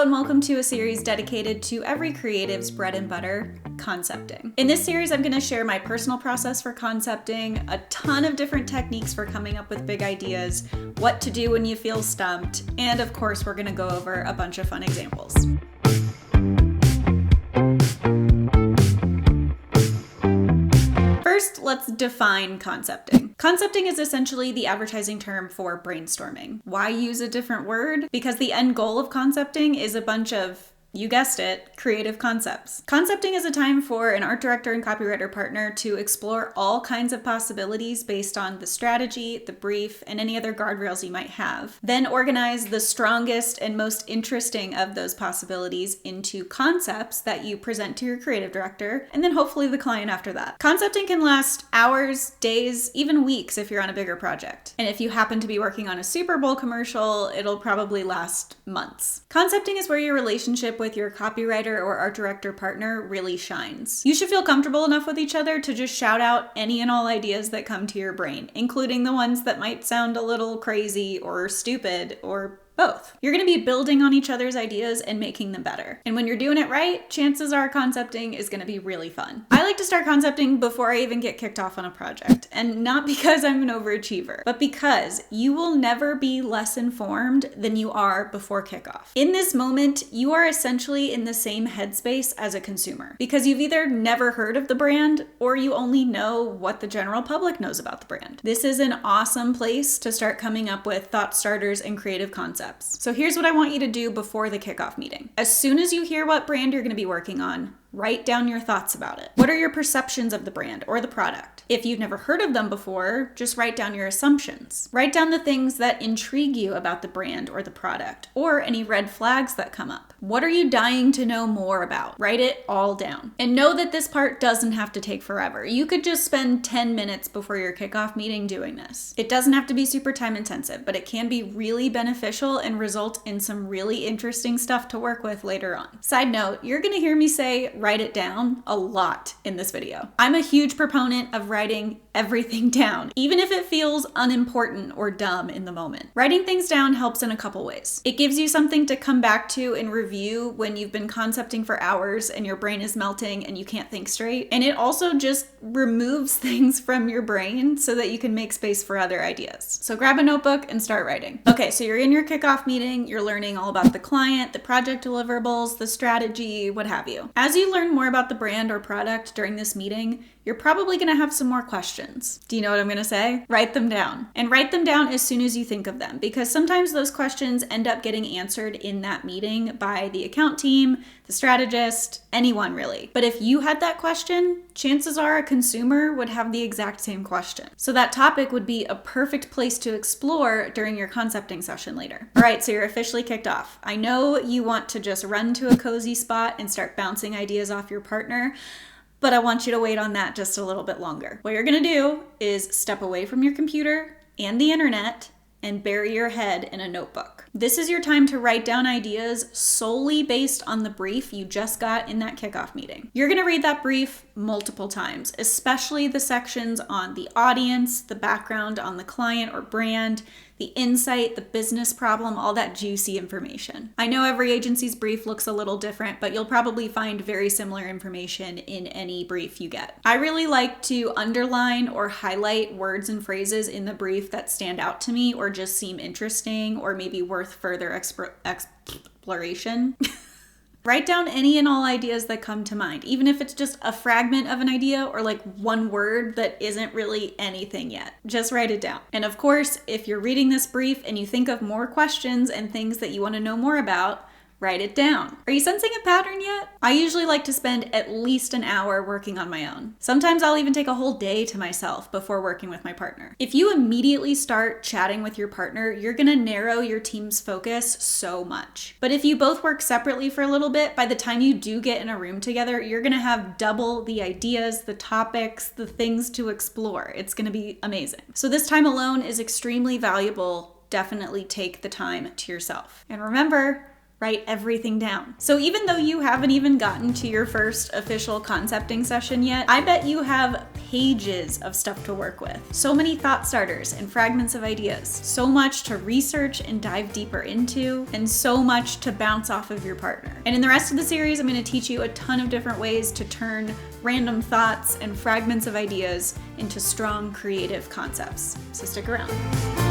and welcome to a series dedicated to every creative's bread and butter, concepting. In this series, I'm going to share my personal process for concepting, a ton of different techniques for coming up with big ideas, what to do when you feel stumped, and of course, we're going to go over a bunch of fun examples. First, let's define concepting. Concepting is essentially the advertising term for brainstorming. Why use a different word? Because the end goal of concepting is a bunch of, you guessed it, creative concepts. Concepting is a time for an art director and copywriter partner to explore all kinds of possibilities based on the strategy, the brief, and any other guardrails you might have. Then organize the strongest and most interesting of those possibilities into concepts that you present to your creative director, and then hopefully the client after that. Concepting can last hours, days, even weeks if you're on a bigger project. And if you happen to be working on a Super Bowl commercial, it'll probably last months. Concepting is where your relationship with your copywriter or art director partner really shines. You should feel comfortable enough with each other to just shout out any and all ideas that come to your brain, including the ones that might sound a little crazy or stupid or both. You're going to be building on each other's ideas and making them better. And when you're doing it right, chances are concepting is going to be really fun. I like to start concepting before I even get kicked off on a project. And not because I'm an overachiever, but because you will never be less informed than you are before kickoff. In this moment, you are essentially in the same headspace as a consumer because you've either never heard of the brand or you only know what the general public knows about the brand. This is an awesome place to start coming up with thought starters and creative concepts. So here's what I want you to do before the kickoff meeting. As soon as you hear what brand you're going to be working on, write down your thoughts about it. What are your perceptions of the brand or the product? If you've never heard of them before, just write down your assumptions. Write down the things that intrigue you about the brand or the product, or any red flags that come up. What are you dying to know more about? Write it all down. And know that this part doesn't have to take forever. You could just spend 10 minutes before your kickoff meeting doing this. It doesn't have to be super time intensive, but it can be really beneficial and result in some really interesting stuff to work with later on. Side note, you're gonna hear me say write it down a lot in this video. I'm a huge proponent of writing everything down, even if it feels unimportant or dumb in the moment. Writing things down helps in a couple ways. It gives you something to come back to and review when you've been concepting for hours and your brain is melting and you can't think straight. And it also just removes things from your brain so that you can make space for other ideas. So grab a notebook and start writing. Okay, so you're in your kickoff meeting, you're learning all about the client, the project deliverables, the strategy, what have you. As you learn more about the brand or product during this meeting, you're probably going to have some more questions. Do you know what I'm going to say? Write them down. And write them down as soon as you think of them, because sometimes those questions end up getting answered in that meeting by the account team, the strategist, anyone really. But if you had that question, chances are a consumer would have the exact same question. So that topic would be a perfect place to explore during your concepting session later. All right, so you're officially kicked off. I know you want to just run to a cozy spot and start bouncing ideas off your partner, but I want you to wait on that just a little bit longer. What you're gonna do is step away from your computer and the internet and bury your head in a notebook. This is your time to write down ideas solely based on the brief you just got in that kickoff meeting. You're gonna read that brief multiple times, especially the sections on the audience, the background on the client or brand, the insight, the business problem, all that juicy information. I know every agency's brief looks a little different, but you'll probably find very similar information in any brief you get. I really like to underline or highlight words and phrases in the brief that stand out to me or just seem interesting or maybe worth further exploration. Write down any and all ideas that come to mind, even if it's just a fragment of an idea or like one word that isn't really anything yet. Just write it down. And of course, if you're reading this brief and you think of more questions and things that you want to know more about, write it down. Are you sensing a pattern yet? I usually like to spend at least an hour working on my own. Sometimes I'll even take a whole day to myself before working with my partner. If you immediately start chatting with your partner, you're gonna narrow your team's focus so much. But if you both work separately for a little bit, by the time you do get in a room together, you're gonna have double the ideas, the topics, the things to explore. It's gonna be amazing. So this time alone is extremely valuable. Definitely take the time to yourself. And remember, Write everything down. So even though you haven't even gotten to your first official concepting session yet, I bet you have pages of stuff to work with. So many thought starters and fragments of ideas. So much to research and dive deeper into, and so much to bounce off of your partner. And in the rest of the series, I'm going to teach you a ton of different ways to turn random thoughts and fragments of ideas into strong creative concepts. So stick around.